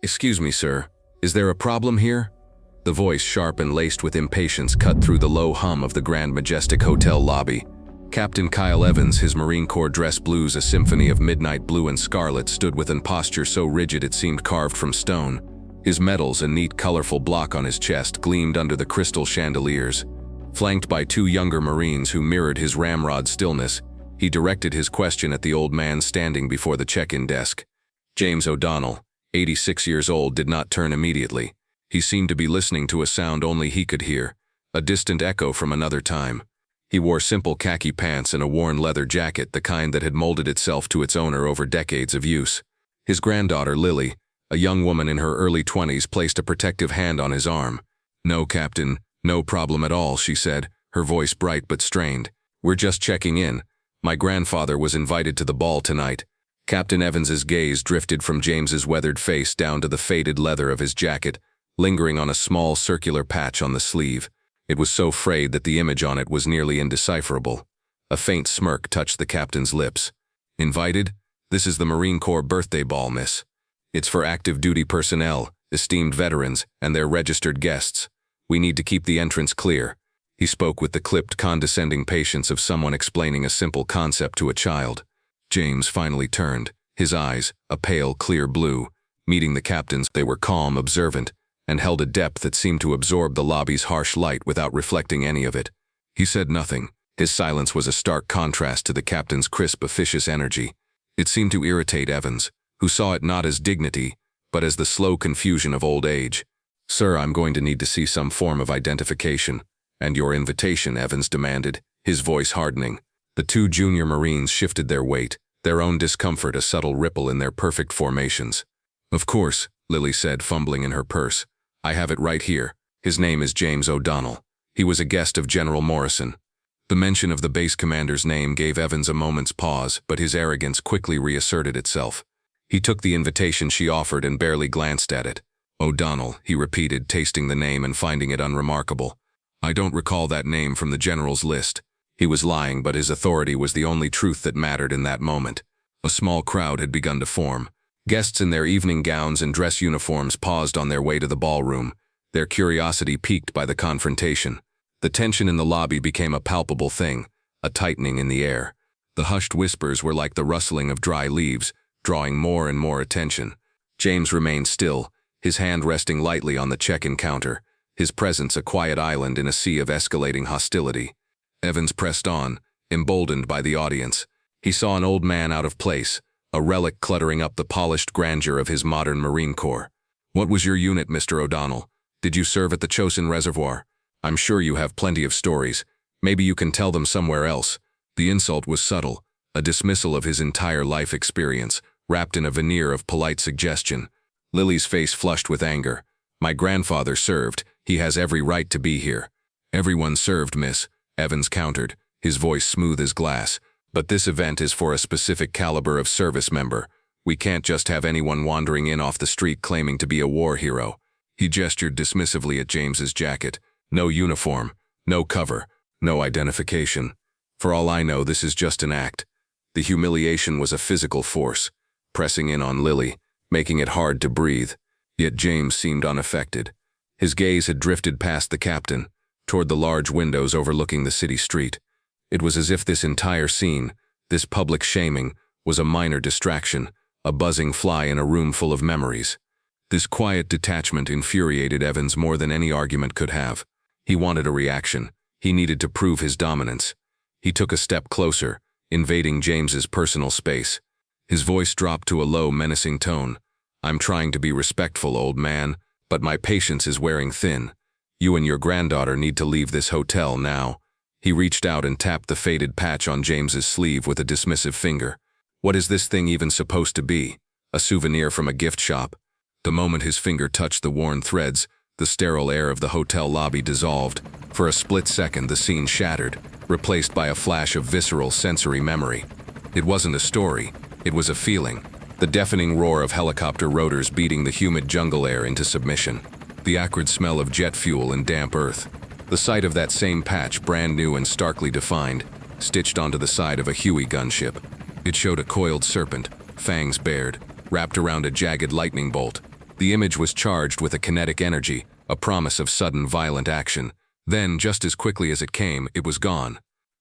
"Excuse me, sir. Is there a problem here?" The voice, sharp and laced with impatience, cut through the low hum of the Grand Majestic Hotel lobby. Captain Kyle Evans, his Marine Corps dress blues a symphony of midnight blue and scarlet, stood with an posture so rigid it seemed carved from stone. His medals, a neat, colorful block on his chest, gleamed under the crystal chandeliers. Flanked by two younger Marines who mirrored his ramrod stillness, he directed his question at the old man standing before the check-in desk. James O'Donnell, 86 years old, did not turn immediately. He seemed to be listening to a sound only he could hear, a distant echo from another time. He wore simple khaki pants and a worn leather jacket, the kind that had molded itself to its owner over decades of use. His granddaughter, Lily, a young woman in her early 20s, placed a protective hand on his arm. "No, Captain, no problem at all," she said, her voice bright but strained. "We're just checking in. My grandfather was invited to the ball tonight." Captain Evans's gaze drifted from James's weathered face down to the faded leather of his jacket, lingering on a small circular patch on the sleeve. It was so frayed that the image on it was nearly indecipherable. A faint smirk touched the captain's lips. "Invited? This is the Marine Corps birthday ball, miss. It's for active duty personnel, esteemed veterans, and their registered guests. We need to keep the entrance clear." He spoke with the clipped, condescending patience of someone explaining a simple concept to a child. James finally turned, his eyes, a pale, clear blue, meeting the captain's. They were calm, observant, and held a depth that seemed to absorb the lobby's harsh light without reflecting any of it. He said nothing. His silence was a stark contrast to the captain's crisp, officious energy. It seemed to irritate Evans, who saw it not as dignity, but as the slow confusion of old age. "Sir, I'm going to need to see some form of identification." "And your invitation," Evans demanded, his voice hardening. The two junior Marines shifted their weight, their own discomfort a subtle ripple in their perfect formations. "Of course," Lily said, fumbling in her purse. "I have it right here. His name is James O'Donnell. He was a guest of General Morrison." The mention of the base commander's name gave Evans a moment's pause, but his arrogance quickly reasserted itself. He took the invitation she offered and barely glanced at it. "O'Donnell," he repeated, tasting the name and finding it unremarkable. "I don't recall that name from the general's list." He was lying, but his authority was the only truth that mattered in that moment. A small crowd had begun to form. Guests in their evening gowns and dress uniforms paused on their way to the ballroom, their curiosity piqued by the confrontation. The tension in the lobby became a palpable thing, a tightening in the air. The hushed whispers were like the rustling of dry leaves, drawing more and more attention. James remained still, his hand resting lightly on the check-in counter, his presence a quiet island in a sea of escalating hostility. Evans pressed on, emboldened by the audience. He saw an old man out of place, a relic cluttering up the polished grandeur of his modern Marine Corps. "What was your unit, Mr. O'Donnell? Did you serve at the Chosin Reservoir? I'm sure you have plenty of stories. Maybe you can tell them somewhere else." The insult was subtle, a dismissal of his entire life experience, wrapped in a veneer of polite suggestion. Lily's face flushed with anger. "My grandfather served. He has every right to be here." "Everyone served, miss," Evans countered, his voice smooth as glass. "But this event is for a specific caliber of service member. We can't just have anyone wandering in off the street claiming to be a war hero." He gestured dismissively at James's jacket. "No uniform, no cover, no identification. For all I know, this is just an act." The humiliation was a physical force, pressing in on Lily, making it hard to breathe. Yet James seemed unaffected. His gaze had drifted past the captain, toward the large windows overlooking the city street. It was as if this entire scene, this public shaming, was a minor distraction, a buzzing fly in a room full of memories. This quiet detachment infuriated Evans more than any argument could have. He wanted a reaction. He needed to prove his dominance. He took a step closer, invading James's personal space. His voice dropped to a low, menacing tone. "I'm trying to be respectful, old man, but my patience is wearing thin. You and your granddaughter need to leave this hotel now." He reached out and tapped the faded patch on James's sleeve with a dismissive finger. "What is this thing even supposed to be? A souvenir from a gift shop?" The moment his finger touched the worn threads, the sterile air of the hotel lobby dissolved. For a split second, the scene shattered, replaced by a flash of visceral sensory memory. It wasn't a story, it was a feeling. The deafening roar of helicopter rotors beating the humid jungle air into submission. The acrid smell of jet fuel and damp earth. The sight of that same patch, brand new and starkly defined, stitched onto the side of a Huey gunship. It showed a coiled serpent, fangs bared, wrapped around a jagged lightning bolt. The image was charged with a kinetic energy, a promise of sudden violent action. Then, just as quickly as it came, it was gone.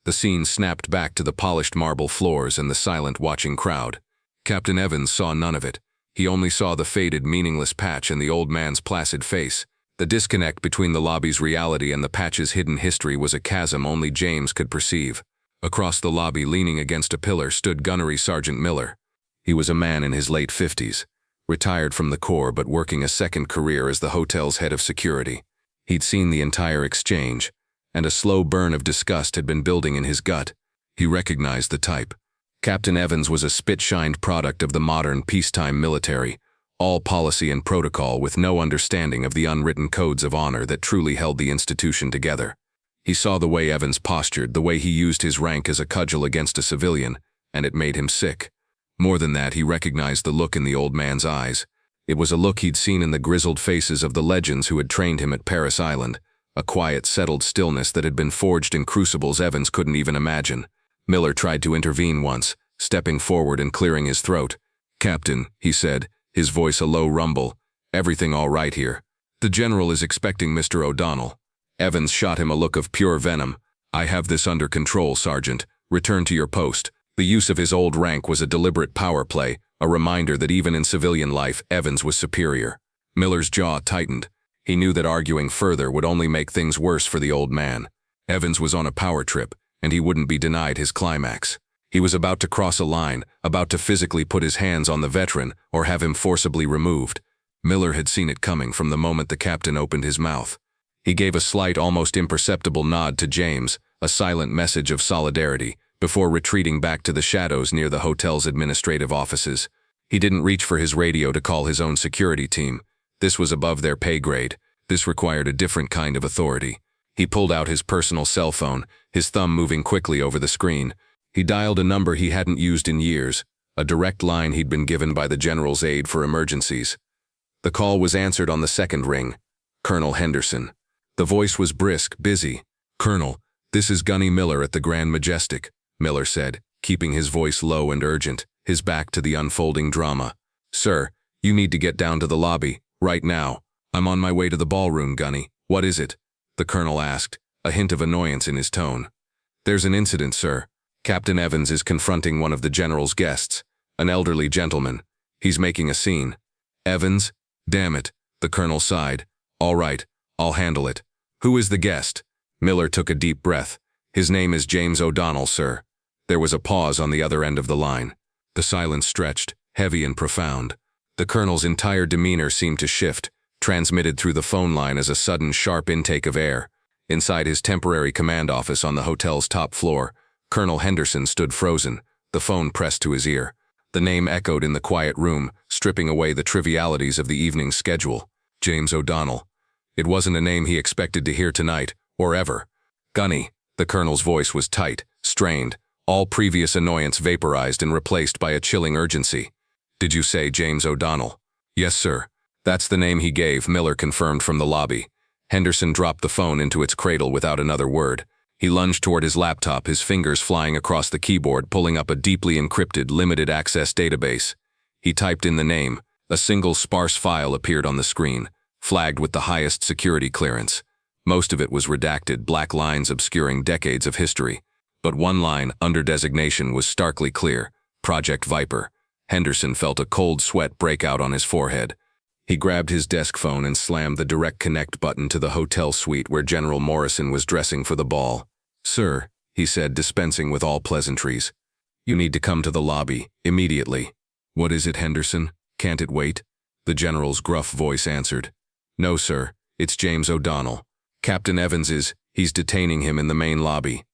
The scene snapped back to the polished marble floors and the silent watching crowd. Captain Evans saw none of it. He only saw the faded, meaningless patch and the old man's placid face. The disconnect between the lobby's reality and the patch's hidden history was a chasm only James could perceive. Across the lobby, leaning against a pillar, stood Gunnery Sergeant Miller. He was a man in his late 50s, retired from the Corps but working a second career as the hotel's head of security. He'd seen the entire exchange, and a slow burn of disgust had been building in his gut. He recognized the type. Captain Evans was a spit-shined product of the modern peacetime military, all policy and protocol with no understanding of the unwritten codes of honor that truly held the institution together. He saw the way Evans postured, the way he used his rank as a cudgel against a civilian, and it made him sick. More than that, he recognized the look in the old man's eyes. It was a look he'd seen in the grizzled faces of the legends who had trained him at Paris Island, a quiet, settled stillness that had been forged in crucibles Evans couldn't even imagine. Miller tried to intervene once, stepping forward and clearing his throat. "Captain," he said, his voice a low rumble, "everything all right here? The general is expecting Mr. O'Donnell." Evans shot him a look of pure venom. "I have this under control, Sergeant. Return to your post." The use of his old rank was a deliberate power play, a reminder that even in civilian life, Evans was superior. Miller's jaw tightened. He knew that arguing further would only make things worse for the old man. Evans was on a power trip, and he wouldn't be denied his climax. He was about to cross a line, about to physically put his hands on the veteran or have him forcibly removed. Miller had seen it coming from the moment the captain opened his mouth. He gave a slight, almost imperceptible nod to James, a silent message of solidarity, before retreating back to the shadows near the hotel's administrative offices. He didn't reach for his radio to call his own security team. This was above their pay grade. This required a different kind of authority. He pulled out his personal cell phone, his thumb moving quickly over the screen. He dialed a number he hadn't used in years, a direct line he'd been given by the general's aide for emergencies. The call was answered on the second ring. Colonel Henderson. The voice was brisk, busy. "Colonel, this is Gunny Miller at the Grand Majestic," Miller said, keeping his voice low and urgent, his back to the unfolding drama. "Sir, you need to get down to the lobby, right now." "I'm on my way to the ballroom, Gunny. What is it?" the colonel asked, a hint of annoyance in his tone. "There's an incident, sir. Captain Evans is confronting one of the general's guests, an elderly gentleman. He's making a scene." "Evans? Damn it," the colonel sighed. "All right, I'll handle it. Who is the guest?" Miller took a deep breath. "His name is James O'Donnell, sir." There was a pause on the other end of the line. The silence stretched, heavy and profound. The colonel's entire demeanor seemed to shift, transmitted through the phone line as a sudden sharp intake of air. Inside his temporary command office on the hotel's top floor, Colonel Henderson stood frozen, the phone pressed to his ear. The name echoed in the quiet room, stripping away the trivialities of the evening's schedule. James O'Donnell. It wasn't a name he expected to hear tonight, or ever. "Gunny," the colonel's voice was tight, strained, all previous annoyance vaporized and replaced by a chilling urgency. "Did you say James O'Donnell?" "Yes, sir." "That's the name he gave," Miller confirmed from the lobby. Henderson dropped the phone into its cradle without another word. He lunged toward his laptop, his fingers flying across the keyboard, pulling up a deeply encrypted, limited-access database. He typed in the name. A single sparse file appeared on the screen, flagged with the highest security clearance. Most of it was redacted, black lines obscuring decades of history. But one line, under designation, was starkly clear: Project Viper. Henderson felt a cold sweat break out on his forehead. He grabbed his desk phone and slammed the direct connect button to the hotel suite where General Morrison was dressing for the ball. "Sir," he said, dispensing with all pleasantries. "You need to come to the lobby, immediately." "What is it, Henderson? Can't it wait?" the general's gruff voice answered. "No, sir. It's James O'Donnell. Captain Evans he's detaining him in the main lobby."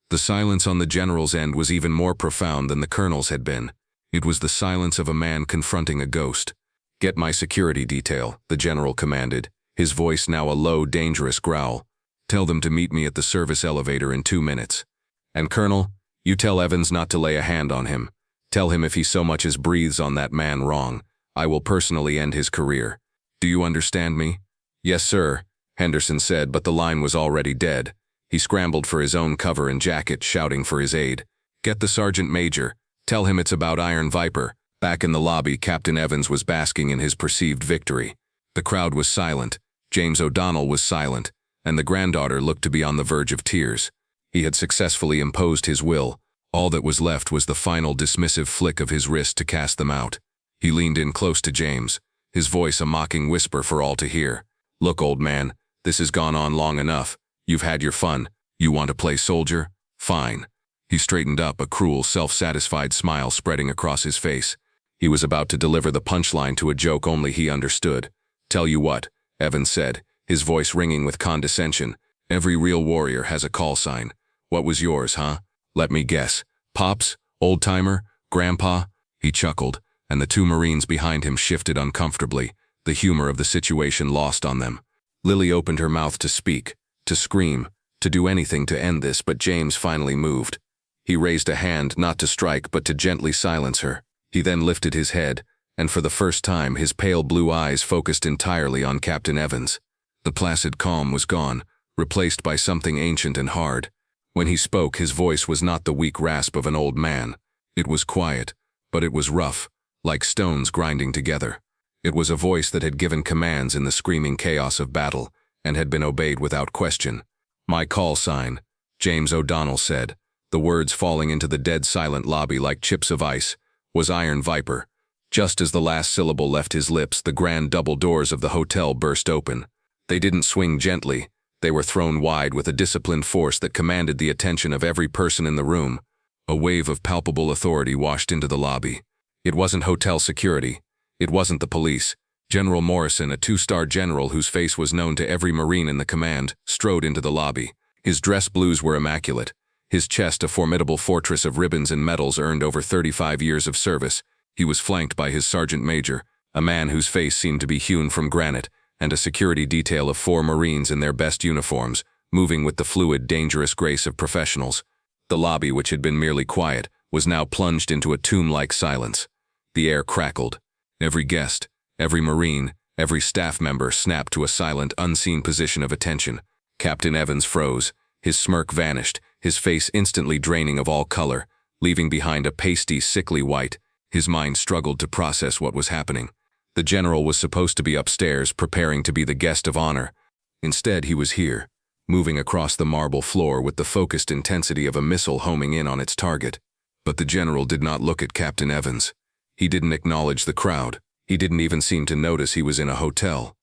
The silence on the general's end was even more profound than the colonel's had been. It was the silence of a man confronting a ghost. "Get my security detail," the general commanded, his voice now a low, dangerous growl. "Tell them to meet me at the service elevator in 2 minutes. And Colonel, you tell Evans not to lay a hand on him. Tell him if he so much as breathes on that man wrong, I will personally end his career. Do you understand me?" "Yes, sir," Henderson said, but the line was already dead. He scrambled for his own cover and jacket, shouting for his aide. "Get the sergeant major. Tell him it's about Iron Viper. Back in the lobby, Captain Evans was basking in his perceived victory. The crowd was silent, James O'Donnell was silent, and the granddaughter looked to be on the verge of tears. He had successfully imposed his will. All that was left was the final dismissive flick of his wrist to cast them out. He leaned in close to James, his voice a mocking whisper for all to hear. "Look, old man, this has gone on long enough. You've had your fun. You want to play soldier? Fine." He straightened up, a cruel, self-satisfied smile spreading across his face. He was about to deliver the punchline to a joke only he understood. "Tell you what," Evans said, his voice ringing with condescension. "Every real warrior has a call sign. What was yours, huh? Let me guess. Pops? Old-timer? Grandpa?" He chuckled, and the two Marines behind him shifted uncomfortably, the humor of the situation lost on them. Lily opened her mouth to speak, to scream, to do anything to end this, but James finally moved. He raised a hand not to strike but to gently silence her. He then lifted his head, and for the first time his pale blue eyes focused entirely on Captain Evans. The placid calm was gone, replaced by something ancient and hard. When he spoke, his voice was not the weak rasp of an old man. It was quiet, but it was rough, like stones grinding together. It was a voice that had given commands in the screaming chaos of battle, and had been obeyed without question. "My call sign," James O'Donnell said, the words falling into the dead silent lobby like chips of ice, "was Iron Viper." Just as the last syllable left his lips, the grand double doors of the hotel burst open. They didn't swing gently. They were thrown wide with a disciplined force that commanded the attention of every person in the room. A wave of palpable authority washed into the lobby. It wasn't hotel security. It wasn't the police. General Morrison, a two-star general whose face was known to every Marine in the command, strode into the lobby. His dress blues were immaculate. His chest a formidable fortress of ribbons and medals earned over 35 years of service. He was flanked by his sergeant major, a man whose face seemed to be hewn from granite, and a security detail of 4 Marines in their best uniforms, moving with the fluid, dangerous grace of professionals. The lobby, which had been merely quiet, was now plunged into a tomb-like silence. The air crackled. Every guest, every Marine, every staff member snapped to a silent, unseen position of attention. Captain Evans froze. His smirk vanished, his face instantly draining of all color, leaving behind a pasty, sickly white. His mind struggled to process what was happening. The general was supposed to be upstairs, preparing to be the guest of honor. Instead, he was here, moving across the marble floor with the focused intensity of a missile homing in on its target. But the general did not look at Captain Evans. He didn't acknowledge the crowd. He didn't even seem to notice he was in a hotel.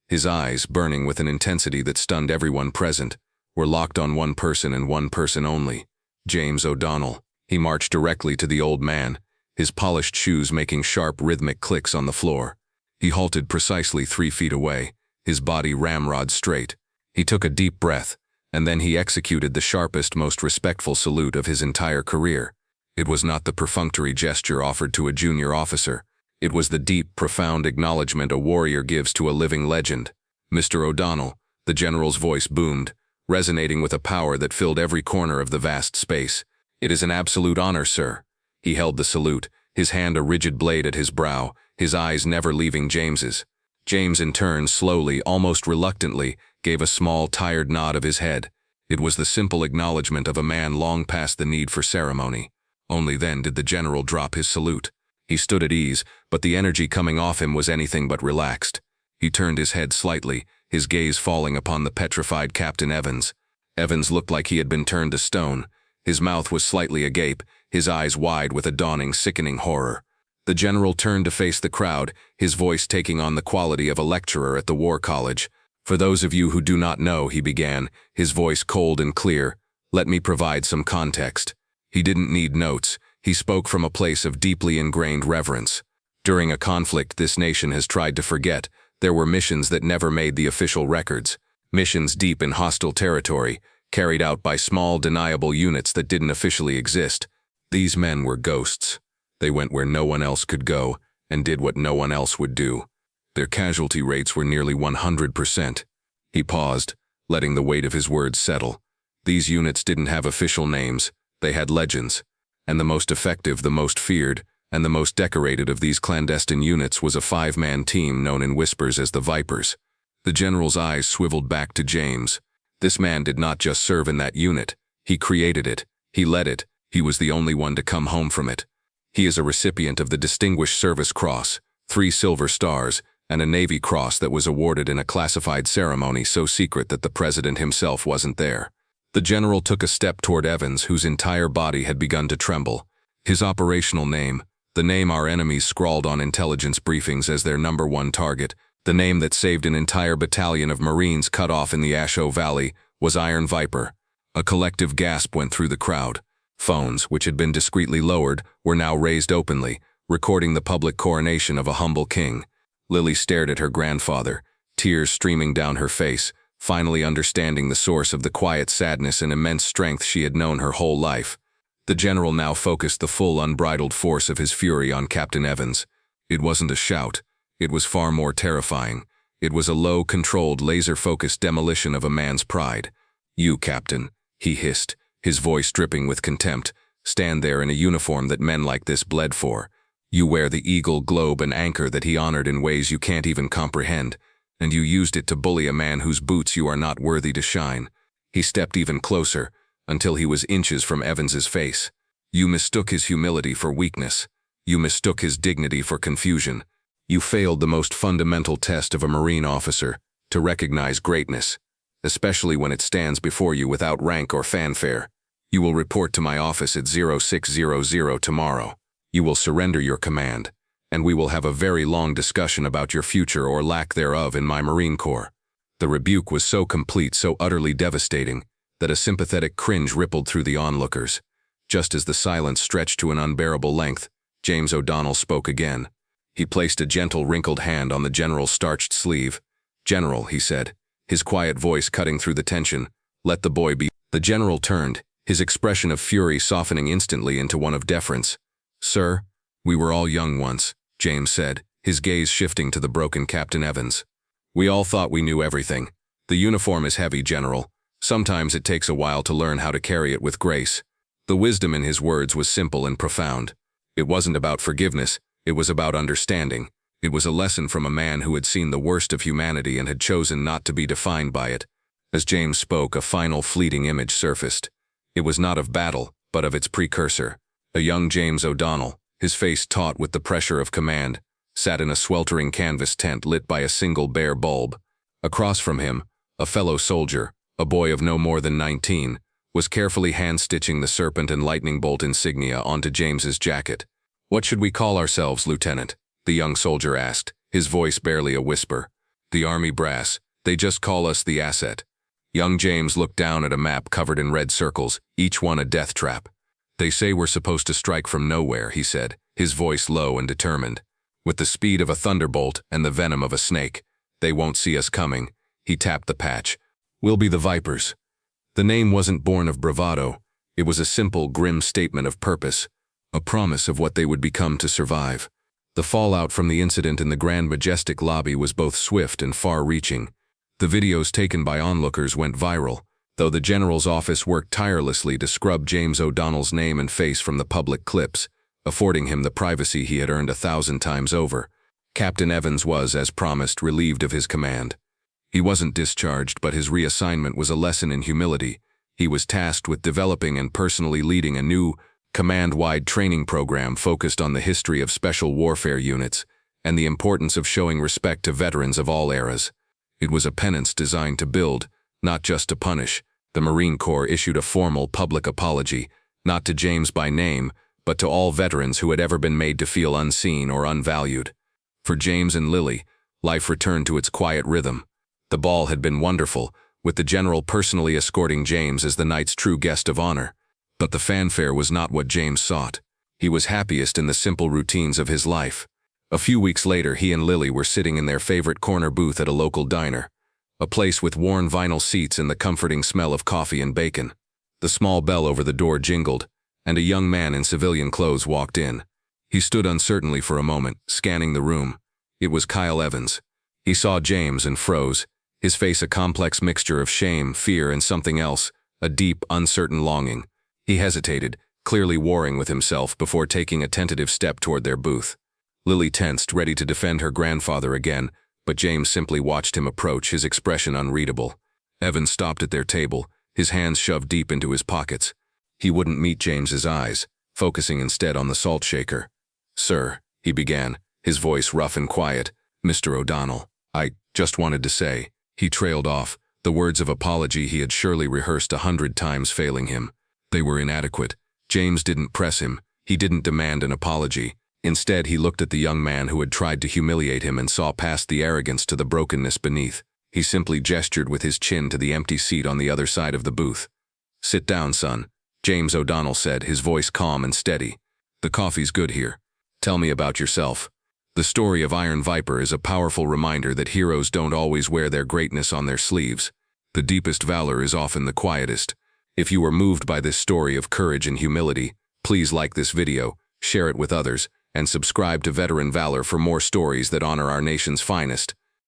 His eyes, burning with an intensity that stunned everyone present, were locked on one person and one person only, James O'Donnell. He marched directly to the old man, his polished shoes making sharp, rhythmic clicks on the floor. He halted precisely 3 feet away, his body ramrod straight. He took a deep breath, and then he executed the sharpest, most respectful salute of his entire career. It was not the perfunctory gesture offered to a junior officer. It was the deep, profound acknowledgement a warrior gives to a living legend. "Mr. O'Donnell," the general's voice boomed, resonating with a power that filled every corner of the vast space. "It is an absolute honor, sir." He held the salute, his hand a rigid blade at his brow, his eyes never leaving James's. James, in turn, slowly, almost reluctantly, gave a small, tired nod of his head. It was the simple acknowledgement of a man long past the need for ceremony. Only then did the general drop his salute. He stood at ease, but the energy coming off him was anything but relaxed. He turned his head slightly, his gaze falling upon the petrified Captain Evans. Evans looked like he had been turned to stone. His mouth was slightly agape, his eyes wide with a dawning, sickening horror. The general turned to face the crowd, his voice taking on the quality of a lecturer at the War College. "For those of you who do not know," he began, his voice cold and clear, "let me provide some context." He didn't need notes. He spoke from a place of deeply ingrained reverence. During a conflict this nation has tried to forget, there were missions that never made the official records. Missions deep in hostile territory, carried out by small, deniable units that didn't officially exist. These men were ghosts. They went where no one else could go, and did what no one else would do. Their casualty rates were nearly 100%. He paused, letting the weight of his words settle. These units didn't have official names, they had legends. And the most effective, the most feared, and the most decorated of these clandestine units was a 5-man team known in whispers as the Vipers. The general's eyes swiveled back to James. This man did not just serve in that unit. He created it. He led it. He was the only one to come home from it. He is a recipient of the Distinguished Service Cross, 3 silver stars, and a Navy Cross that was awarded in a classified ceremony so secret that the president himself wasn't there. The general took a step toward Evans, whose entire body had begun to tremble. His operational name, the name our enemies scrawled on intelligence briefings as their #1 target, the name that saved an entire battalion of Marines cut off in the Asho Valley, was Iron Viper. A collective gasp went through the crowd. Phones, which had been discreetly lowered, were now raised openly, recording the public coronation of a humble king. Lily stared at her grandfather, tears streaming down her face, finally understanding the source of the quiet sadness and immense strength she had known her whole life. The general now focused the full unbridled force of his fury on Captain Evans. It wasn't a shout. It was far more terrifying. It was a low, controlled, laser-focused demolition of a man's pride. "You, Captain," he hissed, his voice dripping with contempt, "stand there in a uniform that men like this bled for. You wear the eagle, globe, and anchor that he honored in ways you can't even comprehend, and you used it to bully a man whose boots you are not worthy to shine." He stepped even closer, until he was inches from Evans's face. "You mistook his humility for weakness. You mistook his dignity for confusion. You failed the most fundamental test of a Marine officer, to recognize greatness, especially when it stands before you without rank or fanfare. You will report to my office at 0600 tomorrow. You will surrender your command, and we will have a very long discussion about your future or lack thereof in my Marine Corps." The rebuke was so complete, so utterly devastating, that a sympathetic cringe rippled through the onlookers. Just as the silence stretched to an unbearable length, James O'Donnell spoke again. He placed a gentle, wrinkled hand on the general's starched sleeve. "General," he said, his quiet voice cutting through the tension, "let the boy be." The general turned, his expression of fury softening instantly into one of deference. "Sir, we were all young once," James said, his gaze shifting to the broken Captain Evans. "We all thought we knew everything. The uniform is heavy, General. Sometimes it takes a while to learn how to carry it with grace." The wisdom in his words was simple and profound. It wasn't about forgiveness, it was about understanding. It was a lesson from a man who had seen the worst of humanity and had chosen not to be defined by it. As James spoke, a final fleeting image surfaced. It was not of battle, but of its precursor. A young James O'Donnell, his face taut with the pressure of command, sat in a sweltering canvas tent lit by a single bare bulb. Across from him, a fellow soldier, a boy of no more than 19, was carefully hand-stitching the serpent and lightning bolt insignia onto James's jacket. "What should we call ourselves, Lieutenant?" the young soldier asked, his voice barely a whisper. "The Army brass. They just call us the asset." Young James looked down at a map covered in red circles, each one a death trap. "They say we're supposed to strike from nowhere," he said, his voice low and determined. "With the speed of a thunderbolt and the venom of a snake. They won't see us coming." He tapped the patch. "We'll be the Vipers." The name wasn't born of bravado. It was a simple, grim statement of purpose, a promise of what they would become to survive. The fallout from the incident in the Grand Majestic lobby was both swift and far-reaching. The videos taken by onlookers went viral, though the general's office worked tirelessly to scrub James O'Donnell's name and face from the public clips, affording him the privacy he had earned 1,000 times over. Captain Evans was, as promised, relieved of his command. He wasn't discharged, but his reassignment was a lesson in humility. He was tasked with developing and personally leading a new, command-wide training program focused on the history of special warfare units and the importance of showing respect to veterans of all eras. It was a penance designed to build, not just to punish. The Marine Corps issued a formal public apology, not to James by name, but to all veterans who had ever been made to feel unseen or unvalued. For James and Lily, life returned to its quiet rhythm. The ball had been wonderful, with the general personally escorting James as the night's true guest of honor. But the fanfare was not what James sought. He was happiest in the simple routines of his life. A few weeks later, he and Lily were sitting in their favorite corner booth at a local diner, a place with worn vinyl seats and the comforting smell of coffee and bacon. The small bell over the door jingled, and a young man in civilian clothes walked in. He stood uncertainly for a moment, scanning the room. It was Kyle Evans. He saw James and froze, his face a complex mixture of shame, fear, and something else, a deep, uncertain longing. He hesitated, clearly warring with himself before taking a tentative step toward their booth. Lily tensed, ready to defend her grandfather again, but James simply watched him approach, his expression unreadable. Evans stopped at their table, his hands shoved deep into his pockets. He wouldn't meet James's eyes. focusing instead on the salt shaker. "Sir," he began, his voice rough and quiet, "Mr. O'Donnell, I just wanted to say," he trailed off, the words of apology he had surely rehearsed 100 times failing him. They were inadequate. James didn't press him. He didn't demand an apology. Instead, he looked at the young man who had tried to humiliate him and saw past the arrogance to the brokenness beneath. He simply gestured with his chin to the empty seat on the other side of the booth. "Sit down, son," James O'Donnell said, his voice calm and steady. "The coffee's good here. Tell me about yourself." The story of Iron Viper is a powerful reminder that heroes don't always wear their greatness on their sleeves. The deepest valor is often the quietest. If you were moved by this story of courage and humility, please like this video, share it with others, and subscribe to Veteran Valor for more stories that honor our nation's finest.